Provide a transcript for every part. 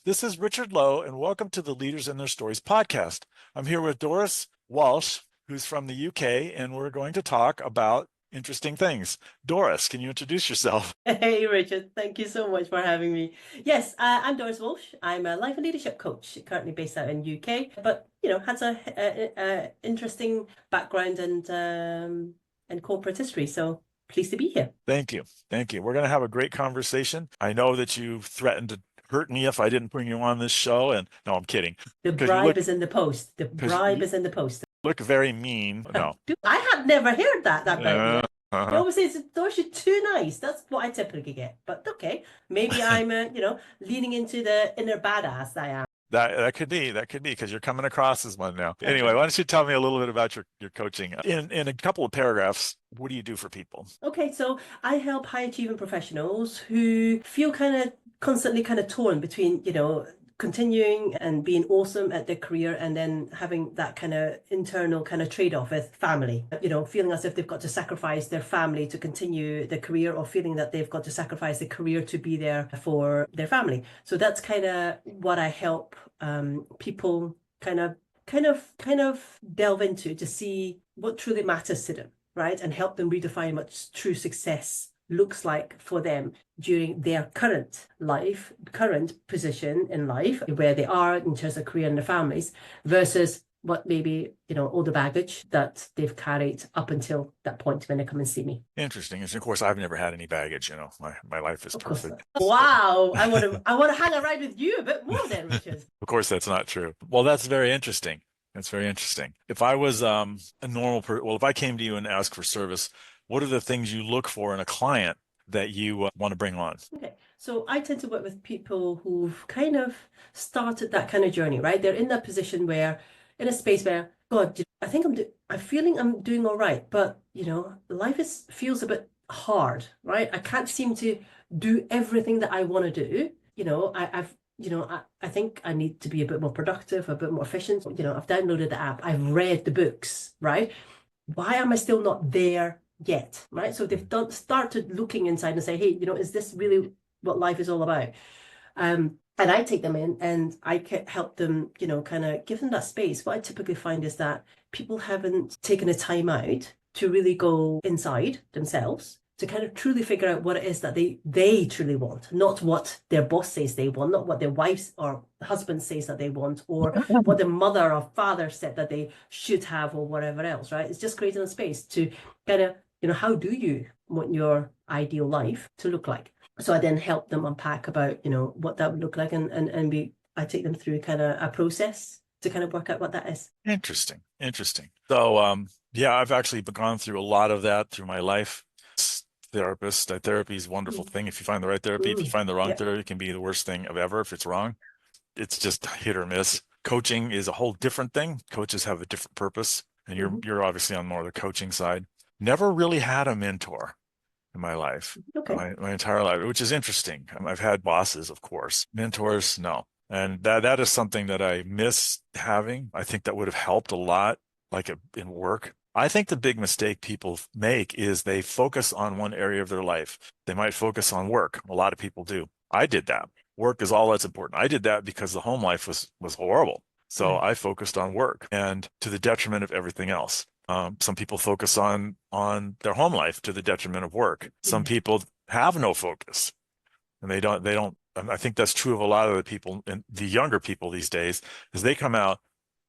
This is Richard Lowe, and welcome to the Leaders and Their Stories podcast. I'm here with Doris Walsh, who's from the UK, and we're going to talk about interesting things. Doris, can you introduce yourself? Hey, Richard. Thank you so much for having me. Yes, I'm Doris Walsh. I'm a life and leadership coach, currently based out in UK, but has a interesting background and corporate history. So pleased to be here. Thank you. Thank you. We're going to have a great conversation. I know that you threatened to hurt me if I didn't bring you on this show, and no, I'm kidding. The Because you bribe look, is in the post. The because bribe you is in the post. look very mean. No. I have never heard that about you. Uh, You uh always say, Doris, you're too nice. That's what I typically get. But okay, maybe I'm, leaning into the inner badass I am. That could be because you're coming across as one now. Anyway, why don't you tell me a little bit about your coaching in a couple of paragraphs? What do you do for people? Okay, so I help high achieving professionals who feel kind of constantly kind of torn between, continuing and being awesome at their career and then having that kind of internal kind of trade-off with family, feeling as if they've got to sacrifice their family to continue their career or feeling that they've got to sacrifice their career to be there for their family. So that's kind of what I help people kind of delve into to see what truly matters to them, right? And help them redefine what true success looks like for them during their current position in life, where they are in terms of career and their families, versus what maybe, all the baggage that they've carried up until that point when they come and see me. Interesting. And of course, I've never had any baggage. My life is Of course. perfect. Wow. I want to hang around with you a bit more then, Richard. Of course, that's not true. Well, that's very interesting. That's very interesting. If I was a normal if I came to you and asked for service, what are the things you look for in a client that you want to bring on? Okay, so I tend to work with people who've kind of started that kind of journey, right? They're in that position where, in a space where, God, I think I'm feeling I'm doing all right, but life feels a bit hard, right? I can't seem to do everything that I want to do. I think I need to be a bit more productive, a bit more efficient. I've downloaded the app, I've read the books, right? Why am I still not there yet, right? So they've started looking inside and say, hey, is this really what life is all about? And I take them in and I can help them, kind of give them that space. What I typically find is that people haven't taken a time out to really go inside themselves to kind of truly figure out what it is that they truly want, not what their boss says they want, not what their wife or husband says that they want, or what their mother or father said that they should have, or whatever else, right? It's just creating a space to kind of, how do you want your ideal life to look like? So I then help them unpack about, what that would look like, and I take them through kind of a process to kind of work out what that is. Interesting. So, yeah, I've actually gone through a lot of that through my life. Therapy is a wonderful thing. If you find the right therapy, if you find the wrong therapy, it can be the worst thing of ever if it's wrong. It's just hit or miss. Coaching is a whole different thing. Coaches have a different purpose, and you're obviously on more of the coaching side. Never really had a mentor in my life, my entire life, which is interesting. I've had bosses, of course. Mentors, no. And that is something that I miss having. I think that would have helped a lot, like in work. I think the big mistake people make is they focus on one area of their life. They might focus on work. A lot of people do. I did that. Work is all that's important. I did that because the home life was horrible. So I focused on work, and to the detriment of everything else. Some people focus on their home life to the detriment of work. Some people have no focus, and they don't. I think that's true of a lot of the people, and the younger people these days, is they come out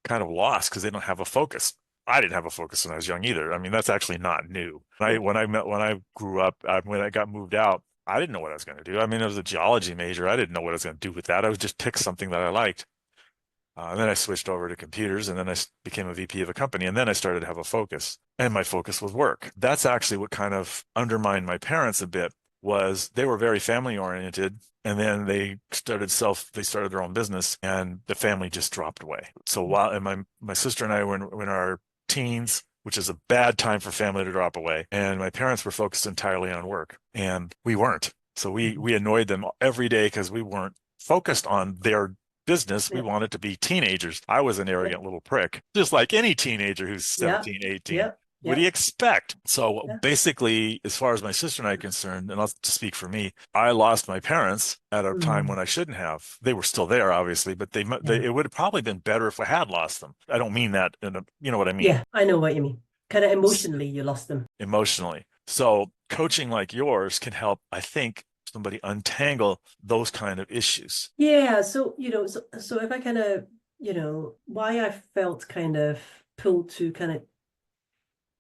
kind of lost because they don't have a focus. I didn't have a focus when I was young either. I mean, that's actually not new. When I grew up, when I got moved out, I didn't know what I was going to do. I mean, I was a geology major. I didn't know what I was going to do with that. I would just pick something that I liked. And then I switched over to computers, and then I became a VP of a company, and then I started to have a focus, and my focus was work. That's actually what kind of undermined my parents a bit. Was they were very family oriented, and then they started their own business, and the family just dropped away. So my sister and I were in our teens, which is a bad time for family to drop away, and my parents were focused entirely on work, and we weren't. So we annoyed them every day because we weren't focused on their business. We wanted to be teenagers. I was an arrogant little prick, just like any teenager who's 17, 18. What do Yeah. you expect? So Yeah. basically, as far as my sister and I are concerned, and I'll just speak for me, I lost my parents at a time Mm. when I shouldn't have. They were still there, obviously, but Yeah. it would have probably been better if I had lost them. I don't mean that in a, you know what I mean, Yeah. I know what you mean. Kind of emotionally, you lost them. emotionally. So coaching like yours can help, I think, somebody untangle those kind of issues. Yeah. So, so if I kind of, why I felt kind of pulled to kind of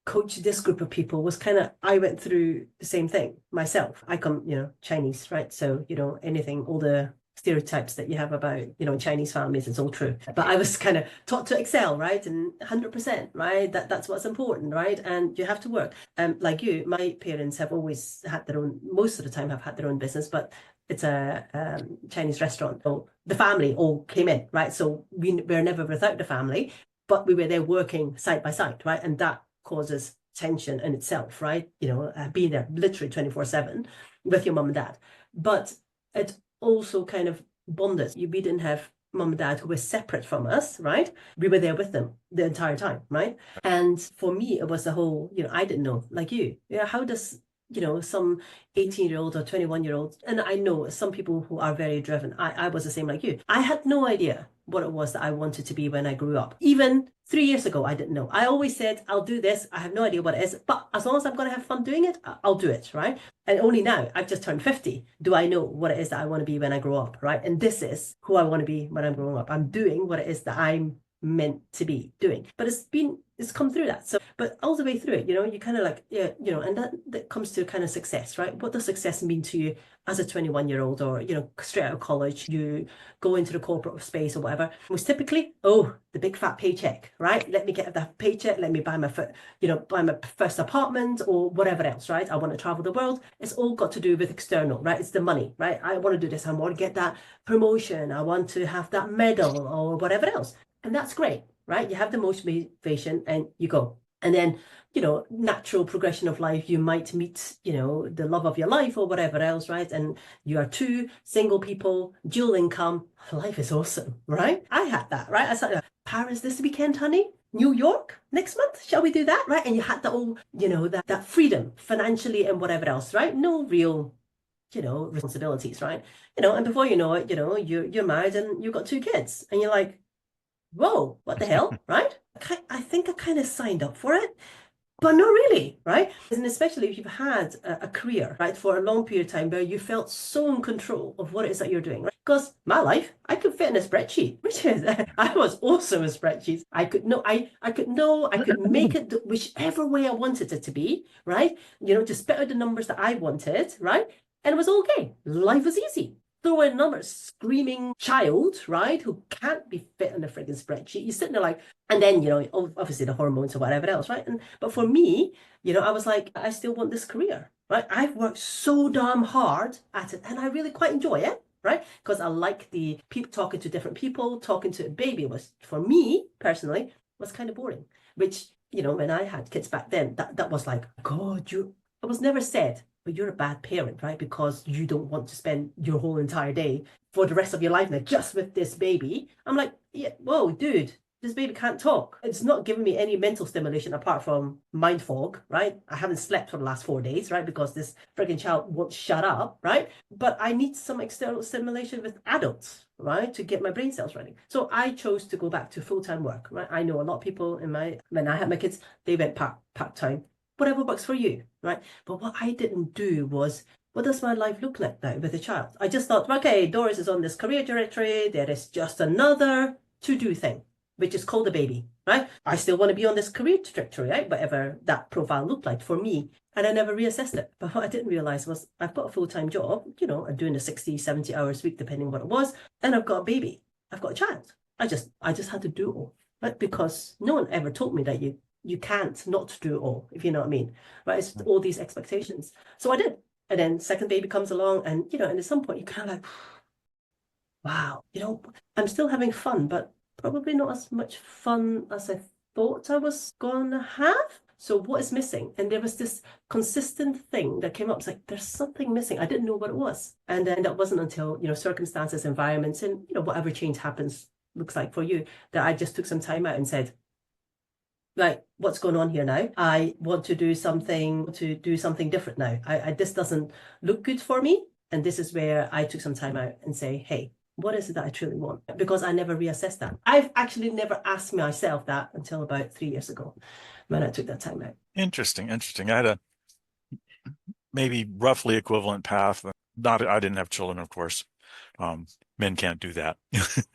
coach this group of people was kind of, I went through the same thing myself. I come, Chinese, right? So, anything, all the stereotypes that you have about, Chinese families, it's all true. But I was kind of taught to excel, right? And 100%, right? That's what's important, right? And you have to work. Like you, my parents have always had their own, most of the time have had their own business, but it's a Chinese restaurant. So the family all came in, right? So we were never without the family, but we were there working side by side, right? And that causes tension in itself, right? Being there literally 24/7 with your mom and dad. But it also kind of bonded. We didn't have mom and dad who were separate from us, right? We were there with them the entire time, right? And for me, it was the whole, I didn't know, like you, how does, some 18-year-old or 21-year-old, and I know some people who are very driven. I was the same like you. I had no idea what it was that I wanted to be when I grew up. Even 3 years ago, I didn't know. I always said, I'll do this. I have no idea what it is, but as long as I'm going to have fun doing it, I'll do it, right? And only now, I've just turned 50, do I know what it is that I want to be when I grow up, right? And this is who I want to be when I'm growing up. I'm doing what it is that I'm meant to be doing. But it's come through that. So, but all the way through it, you kind of like, yeah, and that comes to kind of success, right? What does success mean to you as a 21-year-old or, straight out of college, you go into the corporate space or whatever? Most typically, the big fat paycheck, right? Let me get that paycheck. Let me buy my first apartment or whatever else, right? I want to travel the world. It's all got to do with external, right? It's the money, right? I want to do this. I want to get that promotion. I want to have that medal or whatever else. And that's great, right? You have the motivation and you go. And then, natural progression of life, you might meet, the love of your life or whatever else, right? And you are two single people, dual income. Life is awesome, right? I had that, right? I said, Paris this weekend, honey. New York next month. Shall we do that, right? And you had that all, that freedom financially and whatever else, right? No real, responsibilities, right? And before you know it, you're married and you've got 2 kids, and you're like, whoa, what the hell, right? I think I kind of signed up for it, but not really, right? And especially if you've had a career, right, for a long period of time where you felt so in control of what it is that you're doing, right? Because my life, I could fit in a spreadsheet, which is, I was also a spreadsheet. I could make it whichever way I wanted it to be, right? To spit out the numbers that I wanted, right? And it was okay. Life was easy. Throw in another screaming child, right, who can't be fit in a frigging spreadsheet. You're sitting there like, and then, obviously the hormones or whatever else, right? But for me, I was like, I still want this career, right? I've worked so damn hard at it and I really quite enjoy it, right? Because I like the people talking to different people, talking to a baby was, for me personally, was kind of boring, which, when I had kids back then, that was like, God, it was never said, but you're a bad parent, right? Because you don't want to spend your whole entire day for the rest of your life now just with this baby. I'm like, yeah, whoa, dude, this baby can't talk. It's not giving me any mental stimulation apart from mind fog, right? I haven't slept for the last 4 days, right? Because this freaking child won't shut up, right? But I need some external stimulation with adults, right? To get my brain cells running. So I chose to go back to full-time work, right? I know a lot of people when I had my kids, they went part-time. Whatever works for you, right? But what I didn't do was, what does my life look like now with a child? I just thought, okay, Doris is on this career trajectory. There is just another to-do thing, which is called a baby, right? I still want to be on this career trajectory, right? Whatever that profile looked like for me. And I never reassessed it. But what I didn't realize was I've got a full-time job, I'm doing a 60, 70 hours a week, depending on what it was. And I've got a baby. I've got a child. I just had to do it all, right? Because no one ever told me that you can't not do it all, if you know what I mean, right? It's all these expectations. So I did. And then second baby comes along and, and at some point you're kind of like, wow, I'm still having fun, but probably not as much fun as I thought I was going to have. So what is missing? And there was this consistent thing that came up. It's like, there's something missing. I didn't know what it was. And then that wasn't until, circumstances, environments, and, whatever change happens, looks like for you, that I just took some time out and said, like, what's going on here now? I want to do something different now. This doesn't look good for me. And this is where I took some time out and say, hey, what is it that I truly want? Because I never reassessed that. I've actually never asked myself that until about 3 years ago when I took that time out. Interesting, interesting. I had a maybe roughly equivalent path. Not, I didn't have children, of course. Men can't do that.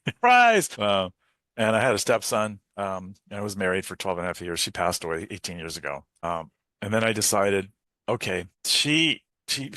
Surprise! And I had a stepson. I was married for 12 and a half years. She passed away 18 years ago. And then I decided, okay, she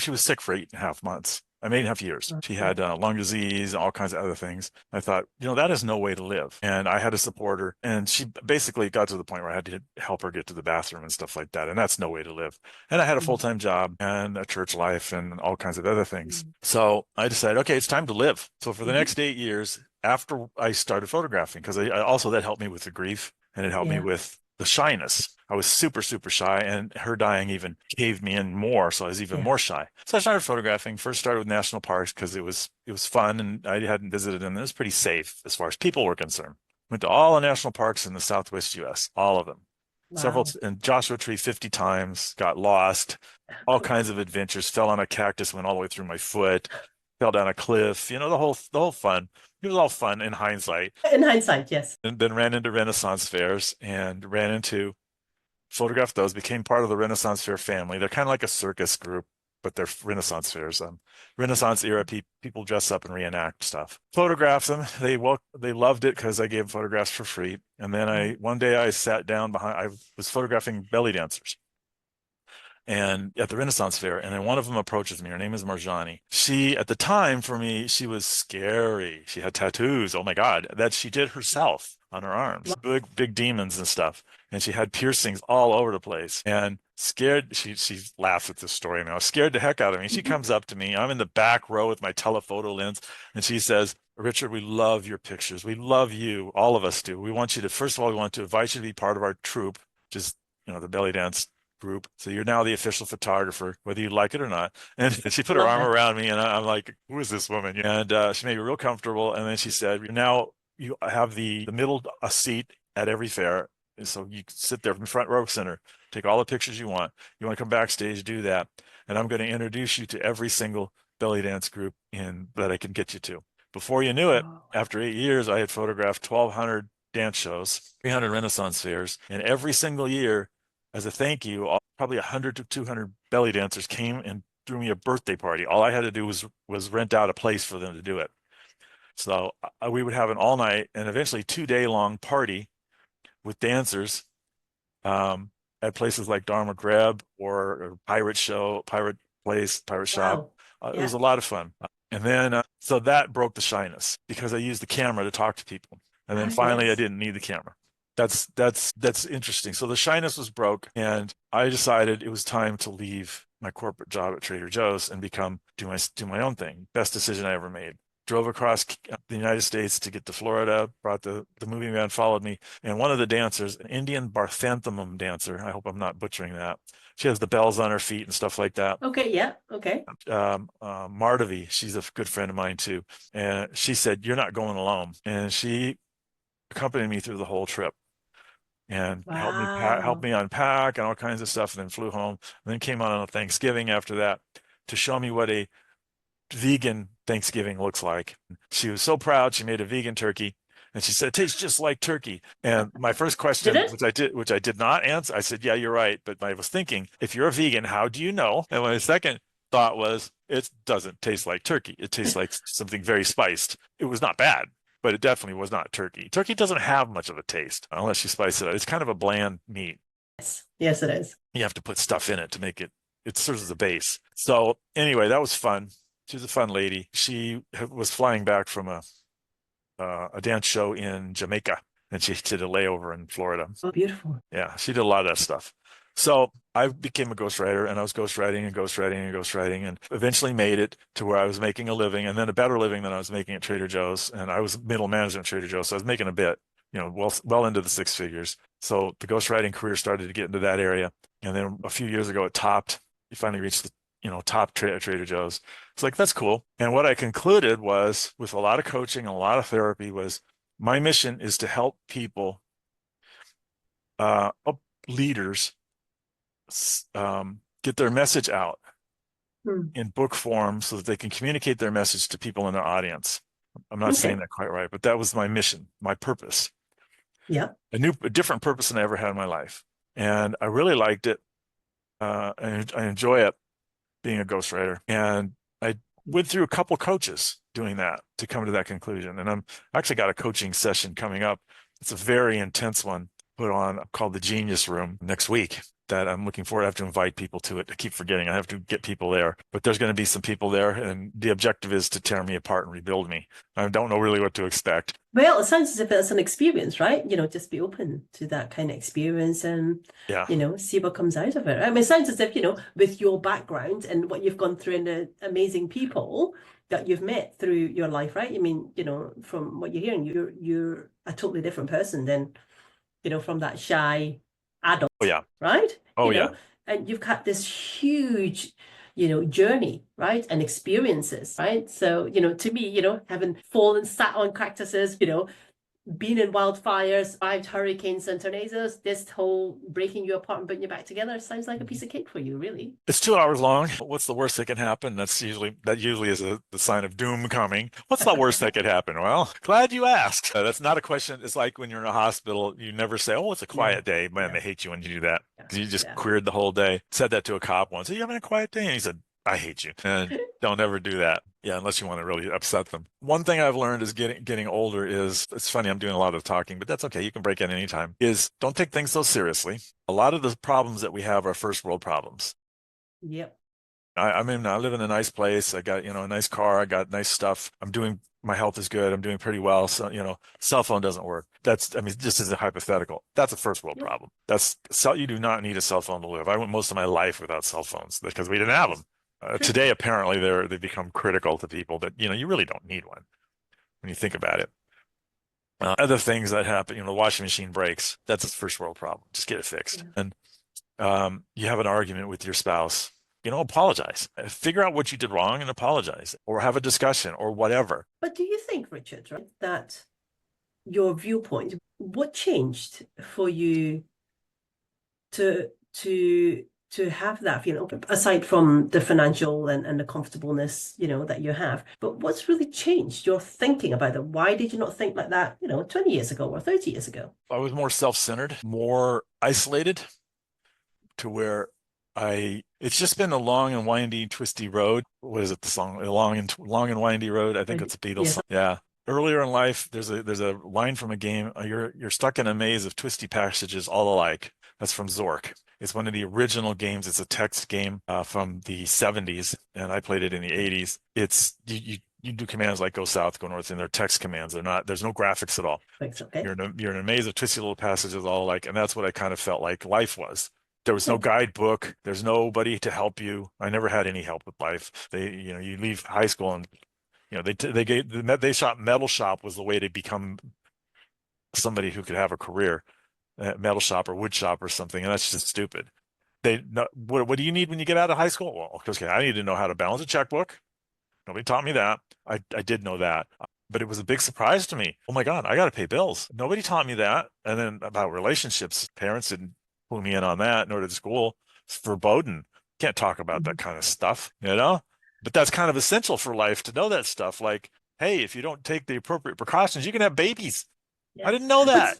was sick for 8.5 months. I mean, 8.5 years. She had lung disease, all kinds of other things. I thought, that is no way to live. And I had to support her. And she basically got to the point where I had to help her get to the bathroom and stuff like that. And that's no way to live. And I had a full-time job and a church life and all kinds of other things. So I decided, okay, it's time to live. So for the next 8 years, after I started photographing, because I also that helped me with the grief and it helped me with the shyness. I was super, super shy, and her dying even caved me in more, so I was even more shy. So I started photographing. First started with national parks because it was fun, and I hadn't visited them. It was pretty safe as far as people were concerned. Went to all the national parks in the Southwest U.S., all of them. Wow. Several, and Joshua Tree 50 times, got lost, all kinds of adventures, fell on a cactus, went all the way through my foot, fell down a cliff, the whole fun. It was all fun in hindsight. In hindsight, yes. And then ran into Renaissance fairs and photographed those, became part of the Renaissance Fair family. They're kind of like a circus group, but they're Renaissance fairs. Renaissance era people dress up and reenact stuff. Photographed them. They loved it because I gave them photographs for free. And then one day I sat down I was photographing belly dancers and at the Renaissance Fair, and then one of them approaches me. Her name is Marjani. She, at the time, for me, she was scary. She had tattoos, oh my God, that she did herself on her arms, big demons and stuff. And she had piercings all over the place. And scared, she laughs at this story now, scared the heck out of me. She comes up to me. I'm in the back row with my telephoto lens, and she says, Richard, we love your pictures. We love you. All of us do. We want to, first of all, we want to invite you to be part of our troupe, just, the belly dance group. So you're now the official photographer, whether you like it or not. And she put her arm around me, and I'm like, who is this woman? And she made me real comfortable. And then she said, now you have the middle seat at every fair. So you sit there in the front row center, take all the pictures you want. You want to come backstage, do that. And I'm going to introduce you to every single belly dance group that I can get you to. Before you knew it, after 8 years, I had photographed 1,200 dance shows, 300 Renaissance fairs, and every single year, as a thank you, probably 100 to 200 belly dancers came and threw me a birthday party. All I had to do was rent out a place for them to do it. So we would have an all-night and eventually 2-day-long party with dancers at places like Dharma Greb or Pirate Place, Pirate Shop. It was a lot of fun. And then, so that broke the shyness because I used the camera to talk to people. And then finally, I didn't need the camera. That's interesting. So the shyness was broke, and I decided it was time to leave my corporate job at Trader Joe's and do my own thing. Best decision I ever made. Drove across the United States to get to Florida, brought the moving van, followed me, and one of the dancers, an Indian Barthanthemum dancer, I hope I'm not butchering that. She has the bells on her feet and stuff like that. Okay, yeah, okay. Mardavi, she's a good friend of mine too. And she said, you're not going alone. And she accompanied me through the whole trip and helped me unpack and all kinds of stuff, and then flew home, and then came on Thanksgiving after that to show me what a vegan Thanksgiving looks like. She was so proud. She made a vegan turkey, and she said, it tastes just like turkey. And my first question, which I did not answer, I said, yeah, you're right. But I was thinking, if you're a vegan, how do you know? And my second thought was, it doesn't taste like turkey. It tastes like something very spiced. It was not bad, but it definitely was not turkey. Turkey doesn't have much of a taste unless you spice it up. It's kind of a bland meat. Yes, it is. You have to put stuff in it to make it serves as a base. So anyway, that was fun. She was a fun lady. She was flying back from a dance show in Jamaica, and she did a layover in Florida. Oh, beautiful. Yeah, she did a lot of that stuff. So I became a ghostwriter, and I was ghostwriting and eventually made it to where I was making a living, and then a better living than I was making at Trader Joe's. And I was middle management at Trader Joe's, so I was making a bit, well into the six figures. So the ghostwriting career started to get into that area. And then a few years ago, it topped. You finally reached the top Trader Joe's. It's like, that's cool. And what I concluded was, with a lot of coaching and a lot of therapy, was my mission is to help people help leaders get their message out Hmm. in book form so that they can communicate their message to people in their audience. I'm not saying Okay. that quite right, but that was my mission, my purpose. Yeah. A different purpose than I ever had in my life. And I really liked it. And I enjoy it being a ghostwriter. And I went through a couple coaches doing that to come to that conclusion. And I'm actually got a coaching session coming up. It's a very intense one put on called the Genius Room next week that I'm looking forward. I have to invite people to it. I keep forgetting. I have to get people there, but there's going to be some people there, and the objective is to tear me apart and rebuild me. I don't know really what to expect. Well, it sounds as if it's an experience, right? Just be open to that kind of experience and, Yeah. see what comes out of it. I mean, it sounds as if, with your background and what you've gone through and the amazing people that you've met through your life, right? I mean, from what you're hearing, you're a totally different person than, from that shy adult, Oh yeah. right? Oh yeah. And you've got this huge, journey, right? And experiences, right? So, to me, having fallen, sat on cactuses, been in wildfires, survived hurricanes and tornadoes, this whole breaking you apart and putting you back together sounds like a piece of cake for you, really. It's 2 hours long. What's the worst that can happen? That usually is the sign of doom coming. What's the worst that could happen? Well, glad you asked. That's not a question. It's like when you're in a hospital, you never say, "Oh, it's a No, quiet day." Man, no, they hate you when you do that yeah, because you just yeah. queered the whole day. Said that to a cop once. Are you having a quiet day? And he said, "I hate you." And don't ever do that. Yeah, unless you want to really upset them. One thing I've learned is getting older is it's funny, I'm doing a lot of talking, but that's okay. You can break in anytime. Is don't take things so seriously. A lot of the problems that we have are first world problems. Yep. I live in a nice place. I got, a nice car. I got nice stuff. My health is good. I'm doing pretty well. So, cell phone doesn't work. I mean, just as a hypothetical, that's a first world Yep. problem. You do not need a cell phone to live. I went most of my life without cell phones because we didn't have them. True. Today, apparently, they've become critical to people that, you really don't need one when you think about it. Other things that happen, the washing machine breaks. That's a first world problem. Just get it fixed. Yeah. And you have an argument with your spouse, apologize. Figure out what you did wrong and apologize, or have a discussion or whatever. But do you think, Richard, right, that your viewpoint, what changed for you to have that feeling, aside from the financial and the comfortableness, that you have, but what's really changed your thinking about it? Why did you not think like that, 20 years ago or 30 years ago? I was more self-centered, more isolated to where it's just been a long and windy, twisty road. What is it, the song? A long and windy road. I think it's a Beatles Yes. song. Yeah. Earlier in life, there's a line from a game. You're stuck in a maze of twisty passages all alike. That's from Zork. It's one of the original games. It's a text game from the 70s, and I played it in the 80s. It's you do commands like go south, go north, and they're text commands. There's no graphics at all. Thanks. Okay. You're in a maze of twisty little passages all alike, and that's what I kind of felt like life was. There was no guidebook. There's nobody to help you. I never had any help with life. You leave high school and, they shot metal shop was the way to become somebody who could have a career, metal shop or wood shop or something. And that's just stupid. What do you need when you get out of high school? Well, okay, I need to know how to balance a checkbook. Nobody taught me that. I did know that, but it was a big surprise to me. Oh my God, I got to pay bills. Nobody taught me that. And then about relationships, parents didn't pull me in on that, nor did school. It's verboten. Can't talk about that kind of stuff, But that's kind of essential for life to know that stuff. Like, hey, if you don't take the appropriate precautions, you can have babies. Yeah. I didn't know that.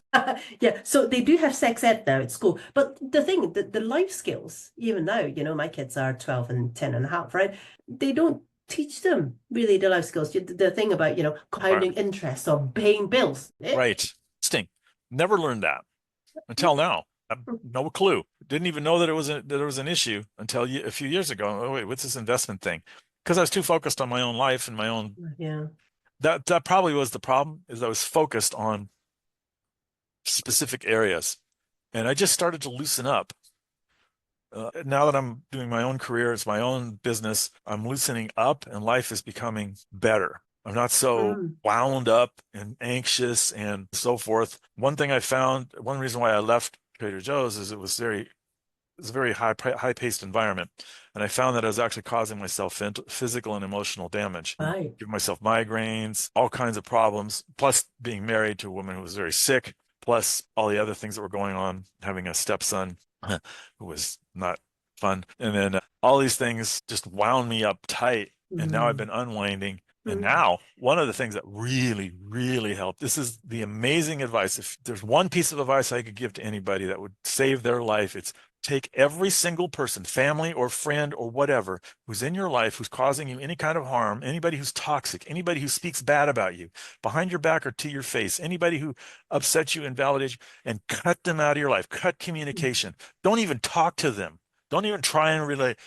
Yeah, so they do have sex ed now at school. But the thing, the life skills, even now, my kids are 12 and 10 and a half, right? They don't teach them really the life skills. The thing about, compounding interest or paying bills. Right. Interesting. Never learned that until now. No clue. Didn't even know that there was an issue until a few years ago. Oh wait, what's this investment thing? Because I was too focused on my own life and my own. Yeah. That probably was the problem. Is I was focused on specific areas, and I just started to loosen up. Now that I'm doing my own career, it's my own business. I'm loosening up, and life is becoming better. I'm not so wound up and anxious and so forth. One thing I found, one reason why I left Trader Joe's is it was a very high-paced environment, and I found that I was actually causing myself physical and emotional damage. Right. Giving myself migraines, all kinds of problems, plus being married to a woman who was very sick, plus all the other things that were going on, having a stepson who was not fun. And then all these things just wound me up tight. And now I've been unwinding. And now one of the things that really, really helped, this is the amazing advice. If there's one piece of advice I could give to anybody that would save their life, it's take every single person, family or friend or whatever, who's in your life, who's causing you any kind of harm, anybody who's toxic, anybody who speaks bad about you, behind your back or to your face, anybody who upsets you, invalidates you, and cut them out of your life. Cut communication. Don't even talk to them. Don't even try and relate.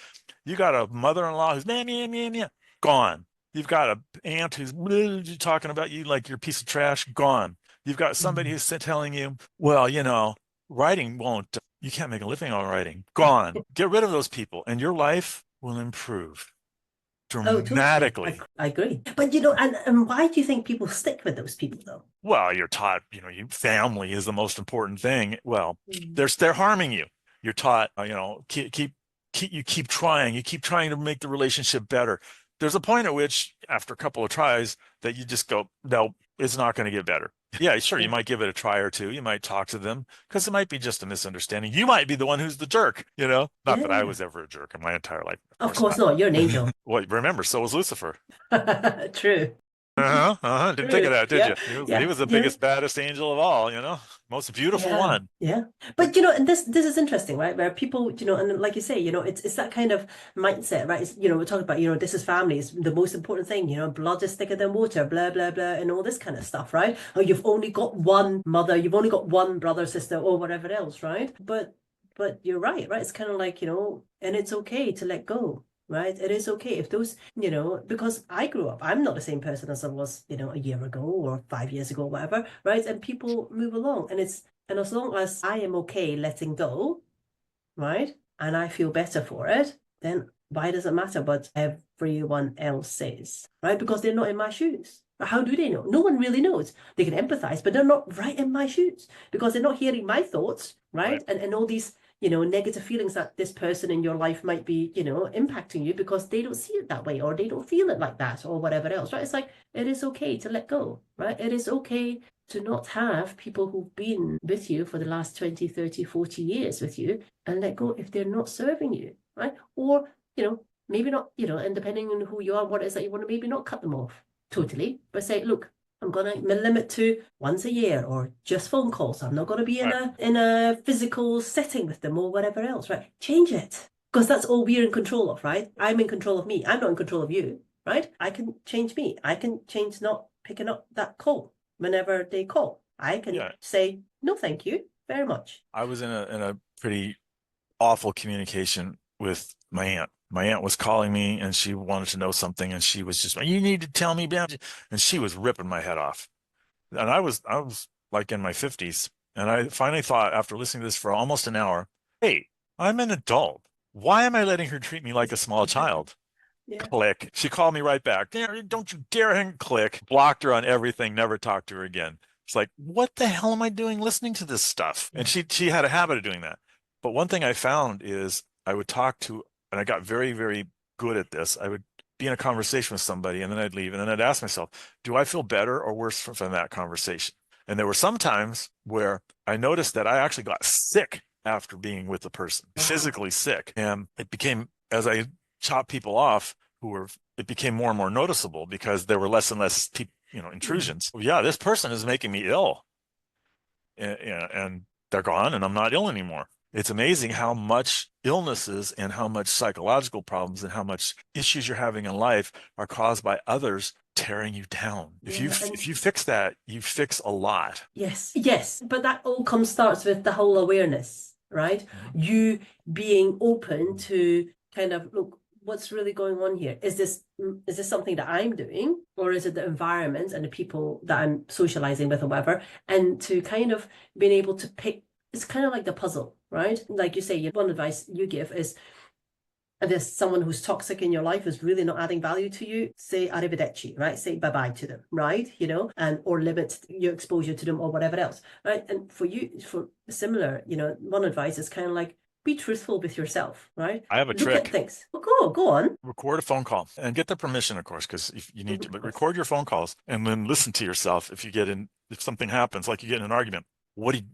You got a mother-in-law who's gone. You've got an aunt who's talking about you like you're a piece of trash, gone. You've got somebody who's telling you, well, writing won't, you can't make a living on writing, gone. Get rid of those people and your life will improve dramatically. Totally. I agree. But, and why do you think people stick with those people though? Well, you're taught, family is the most important thing. Well, they're harming you. You're taught, you keep trying to make the relationship better. There's a point at which, after a couple of tries, that you just go, no, it's not going to get better. Yeah, sure, you might give it a try or two. You might talk to them because it might be just a misunderstanding. You might be the one who's the jerk, Not that I was ever a jerk in my entire life. Of course not. You're an angel. Well, remember, so was Lucifer. True. Didn't think of that, did you? He was the biggest, baddest angel of all, most beautiful one. Yeah. But, and this is interesting, right? Where people, and like you say, it's that kind of mindset, right? It's, we're talking about, this is family, is the most important thing, blood is thicker than water, blah, blah, blah, and all this kind of stuff, right? Or you've only got one mother, you've only got one brother, sister, or whatever else, right? But you're right? It's kind of like, and it's okay to let go. Right? It is okay if those, because I grew up, I'm not the same person as I was, a year ago or 5 years ago, whatever, right? And people move along and as long as I am okay letting go, right? And I feel better for it, then why does it matter what everyone else says, right? Because they're not in my shoes. How do they know? No one really knows. They can empathize, but they're not right in my shoes because they're not hearing my thoughts, right? And all these negative feelings that this person in your life might be, impacting you because they don't see it that way or they don't feel it like that or whatever else, right? It's like, it is okay to let go, right? It is okay to not have people who've been with you for the last 20, 30, 40 years with you and let go if they're not serving you, right? Or, maybe not, and depending on who you are, what it is that you want to maybe not cut them off totally, but say, look, I'm going to limit to once a year or just phone calls. I'm not going to be in a physical setting with them or whatever else, right? Change it because that's all we're in control of, right? I'm in control of me. I'm not in control of you, right? I can change me. I can change not picking up that call whenever they call. I can say, no, thank you very much. I was in a pretty awful communication with my aunt. My aunt was calling me and she wanted to know something and she was just, you need to tell me about it. And she was ripping my head off. And I was like in my 50s. And I finally thought, after listening to this for almost an hour, hey, I'm an adult. Why am I letting her treat me like a small child? Click. She called me right back. Don't you dare hang, click. Blocked her on everything, never talked to her again. It's like, what the hell am I doing listening to this stuff? And she had a habit of doing that. But one thing I found is I would talk to, and I got very, very good at this. I would be in a conversation with somebody and then I'd leave and then I'd ask myself, do I feel better or worse from that conversation? And there were some times where I noticed that I actually got sick after being with the person, physically sick. And it became, as I chopped people off it became more and more noticeable because there were less and less intrusions. Yeah, this person is making me ill. And they're gone and I'm not ill anymore. It's amazing how much illnesses and how much psychological problems and how much issues you're having in life are caused by others tearing you down. If you fix that, you fix a lot. Yes. But that all starts with the whole awareness, right? You being open to kind of, look, what's really going on here? Is this something that I'm doing, or is it the environment and the people that I'm socializing with or whatever? And to kind of being able to pick, it's kind of like the puzzle, right? Like you say, one advice you give is, if there's someone who's toxic in your life, is really not adding value to you, say arrivederci, right? Say bye-bye to them, right? And or limit your exposure to them or whatever else, right? And for you, for similar, one advice is kind of like, be truthful with yourself, right? I have a trick. Look at things. Well, go on. Record a phone call and get their permission, of course, because if you need to, but record your phone calls and then listen to yourself if something happens, like you get in an argument.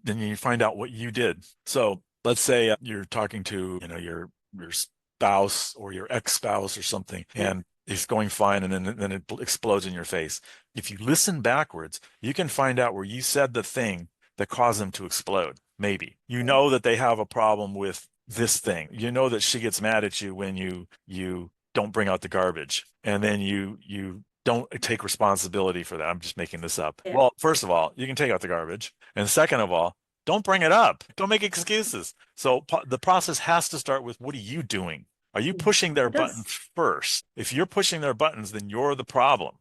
then you find out what you did. So let's say you're talking to, your spouse or your ex-spouse or something, and it's going fine, and then it explodes in your face. If you listen backwards, you can find out where you said the thing that caused them to explode. Maybe you know that they have a problem with this thing. You know that she gets mad at you when you don't bring out the garbage, and then you don't take responsibility for that. I'm just making this up. Yeah. Well, first of all, you can take out the garbage, and second of all, don't bring it up. Don't make excuses. So the process has to start with, what are you doing? Are you pushing their It does. buttons first? If you're pushing their buttons, then you're the problem.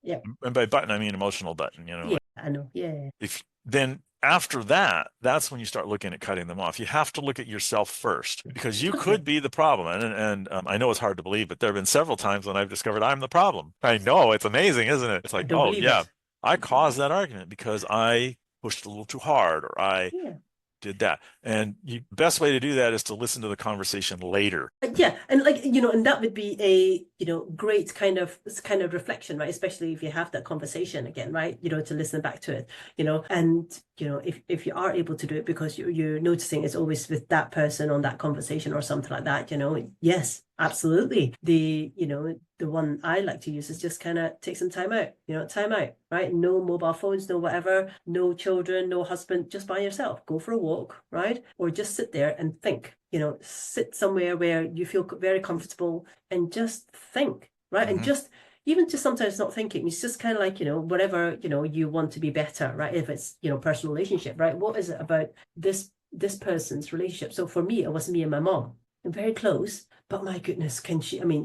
Yeah. And by button, I mean emotional button, Yeah, I know. Yeah. Then after that, that's when you start looking at cutting them off. You have to look at yourself first, because you could be the problem. And I know it's hard to believe, but there have been several times when I've discovered I'm the problem. I know, it's amazing, isn't it? It's I like, don't oh believe yeah, it. I caused that argument because I pushed a little too hard, or I Yeah. did that. And the best way to do that is to listen to the conversation later. Yeah, and like, and that would be a, great kind of reflection, right? Especially if you have that conversation again, right? To listen back to it, and if you are able to do it because you're noticing it's always with that person on that conversation or something like that, yes, absolutely. The one I like to use is just kind of take some time out, time out, right? No mobile phones, no whatever, no children, no husband, just by yourself. Go for a walk, right? Or just sit there and think, sit somewhere where you feel very comfortable and just think, right? And just even just sometimes not thinking, it's just kind of like, whatever, you want to be better, right? If it's, personal relationship, right? What is it about this person's relationship? So for me, it was me and my mom. I'm very close, but my goodness,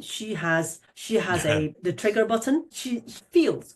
she has the trigger button. She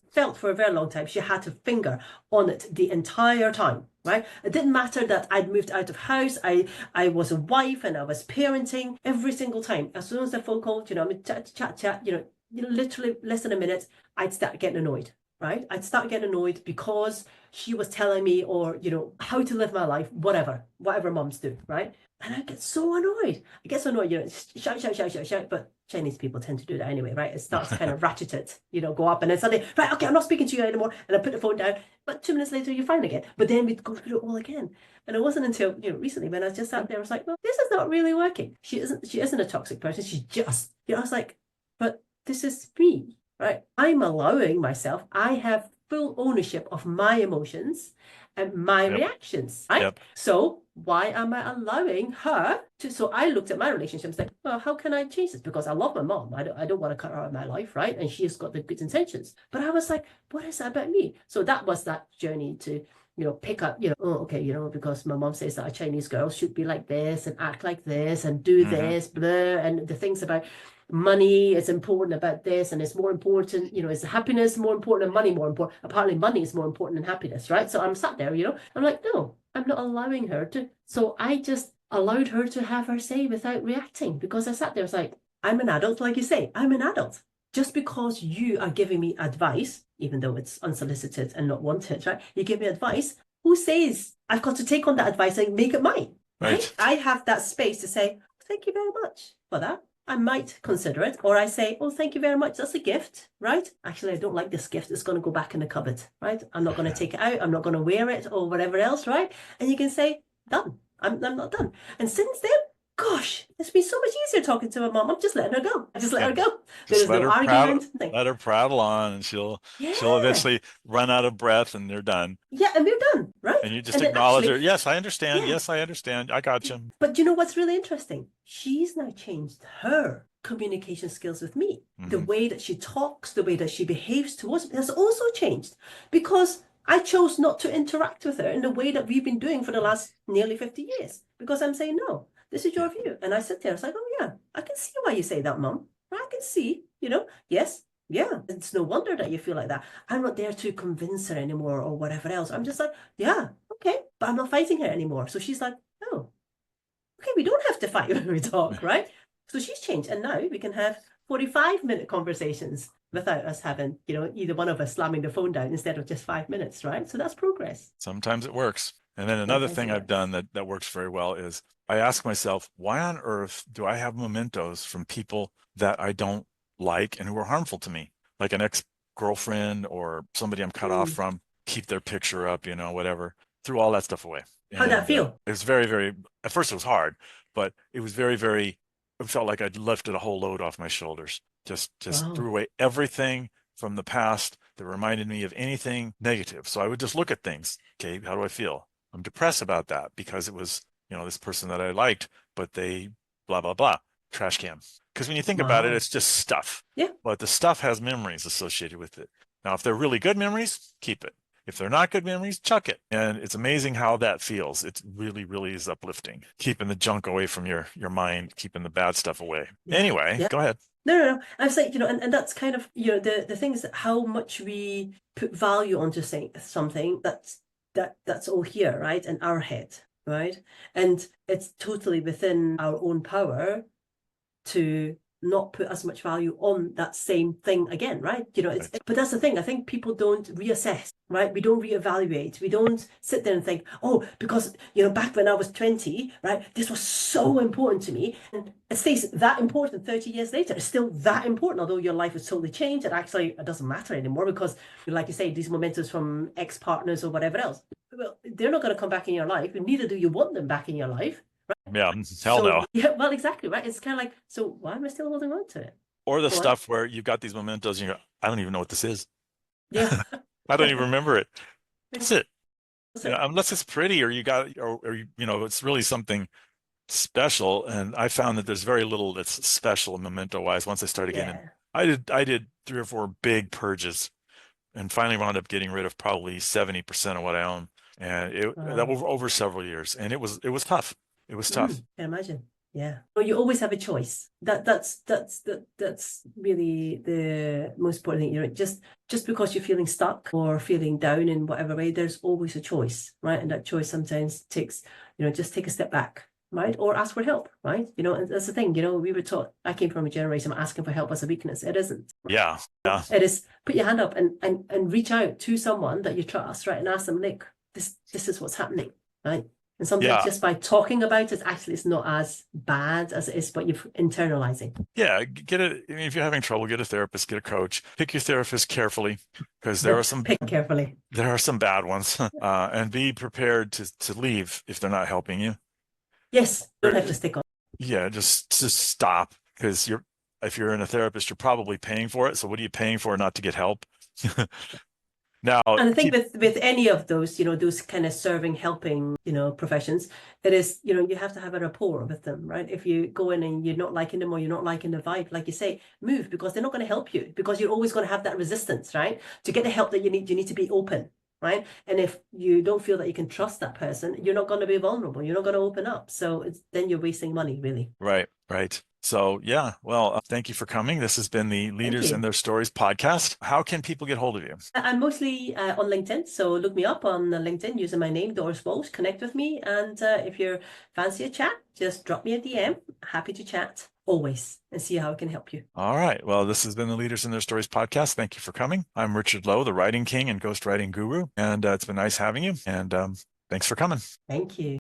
felt for a very long time she had her finger on it the entire time, right? It didn't matter that I'd moved out of house, I was a wife and I was parenting. Every single time, as soon as the phone called, chat, literally less than a minute, I'd start getting annoyed. Right? I'd start getting annoyed because she was telling me, or, how to live my life, whatever moms do, right? And I get so annoyed. I get so annoyed, shout, but Chinese people tend to do that anyway, right? It starts to kind of ratchet it, go up, and then suddenly, right, okay, I'm not speaking to you anymore, and I put the phone down, but 2 minutes later, you're fine again. But then we'd go through it all again. And it wasn't until, recently when I just sat there, I was like, well, this is not really working. She isn't a toxic person. She's just, I was like, but this is me. Right? I'm allowing myself, I have full ownership of my emotions and my reactions, right? Yep. So why am I allowing her to? So I looked at my relationships like, well, how can I change this? Because I love my mom. I don't want to cut her out of my life, right? And she's got the good intentions. But I was like, what is that about me? So that was that journey to, pick up, oh, okay, because my mom says that a Chinese girl should be like this and act like this and do this, blah, and the things about money is important about this, and it's more important, is happiness more important than money more important? Apparently money is more important than happiness, right? So I'm sat there, I'm like, no, I'm not allowing her to. So I just allowed her to have her say without reacting, because I sat there, it's like, I'm an adult, like you say, I'm an adult. Just because you are giving me advice, even though it's unsolicited and not wanted, right? You give me advice. Who says I've got to take on that advice and make it mine? Right? I have that space to say, thank you very much for that. I might consider it, or I say, oh, thank you very much. That's a gift, right? Actually, I don't like this gift. It's going to go back in the cupboard, right? I'm not going to take it out. I'm not going to wear it or whatever else, right? And you can say, done. I'm not done. And since then, gosh, it's been so much easier talking to my mom. I'm just letting her go. I just let her go. There's no argument. Let her prattle on, and she'll eventually run out of breath, and they're done. Yeah, and we're done, right? And you just acknowledge her. Yes, I understand. Yeah. Yes, I understand. I got you. But you know what's really interesting? She's now changed her communication skills with me. The way that she talks, the way that she behaves towards me has also changed, because I chose not to interact with her in the way that we've been doing for the last nearly 50 years, because I'm saying, no, this is your view. And I sit there, it's like, oh yeah, I can see why you say that, Mom. I can see, yes, yeah, it's no wonder that you feel like that. I'm not there to convince her anymore or whatever else. I'm just like, yeah, okay, but I'm not fighting her anymore. So she's like, oh, okay, we don't have to fight when we talk, right? So she's changed, and now we can have 45-minute conversations without us having, either one of us slamming the phone down instead of just 5 minutes, right? So that's progress. Sometimes it works. And then another thing I've done that works very well is I ask myself, why on earth do I have mementos from people that I don't like and who are harmful to me? Like an ex-girlfriend or somebody I'm cut off from, keep their picture up, whatever. threw all that stuff away. How'd that feel? It was very, very, at first it was hard, but it was very, very, it felt like I'd lifted a whole load off my shoulders. Just Wow. threw away everything from the past that reminded me of anything negative. So I would just look at things. Okay, how do I feel? I'm depressed about that because it was, this person that I liked, but they blah, blah, blah. Trash can. Because when you think about it, Wow. it's just stuff. Yeah. But the stuff has memories associated with it. Now, if they're really good memories, keep it. If they're not good memories, chuck it. And it's amazing how that feels. It really, really is uplifting. Keeping the junk away from your mind, keeping the bad stuff away. Yeah. Anyway, Yeah. go ahead. No. I was like, and that's kind of, the thing is that how much we put value onto something that's all here, right? In our head, right? And it's totally within our own power to not put as much value on that same thing again, right? But that's the thing. I think people don't reassess, right? We don't reevaluate. We don't sit there and think, oh, because, back when I was 20, right, this was so important to me. And it stays that important 30 years later. It's still that important, although your life has totally changed. And actually, it doesn't matter anymore because, like you say, these mementos from ex-partners or whatever else, well, they're not going to come back in your life, and neither do you want them back in your life. Yeah, hell no. Yeah, well, exactly, right? It's kind of like, so why am I still holding on to it? Or the stuff where you've got these mementos and you go, I don't even know what this is. Yeah. I don't even remember it. That's it. That's it. Unless it's pretty or it's really something special. And I found that there's very little that's special memento-wise once I started getting in. I did 3 or 4 big purges and finally wound up getting rid of probably 70% of what I own. And that was over several years. And it was tough. It was tough. I can imagine. Yeah. Well, you always have a choice. That's really the most important thing. Just because you're feeling stuck or feeling down in whatever way, there's always a choice, right? And that choice sometimes takes, just take a step back, right? Or ask for help, right? And that's the thing. We were taught. I came from a generation of asking for help as a weakness. It isn't. Yeah. It is put your hand up and reach out to someone that you trust, right? And ask them, Nick, this is what's happening, right? And sometimes just by talking about it, actually, it's not as bad as it is, but you're internalizing. Yeah, if you're having trouble, get a therapist, get a coach. Pick your therapist carefully because there are some bad ones, and be prepared to leave if they're not helping you. Yes, don't have to stick on. Yeah, just stop because if you're in a therapist, you're probably paying for it. So what are you paying for not to get help? Now, and I think with any of those, those kind of serving, helping, professions, it is, you have to have a rapport with them, right? If you go in and you're not liking them or you're not liking the vibe, like you say, move because they're not going to help you because you're always going to have that resistance, right? To get the help that you need to be open, right? And if you don't feel that you can trust that person, you're not going to be vulnerable. You're not going to open up. So then you're wasting money, really. Right. So, yeah, well, thank you for coming. This has been the Leaders and Their Stories podcast. How can people get hold of you? I'm mostly on LinkedIn. So look me up on LinkedIn using my name, Doris Walsh. Connect with me. And if you're fancy a chat, just drop me a DM. Happy to chat always and see how I can help you. All right. Well, this has been the Leaders and Their Stories podcast. Thank you for coming. I'm Richard Lowe, the writing king and ghostwriting guru. And it's been nice having you. And thanks for coming. Thank you.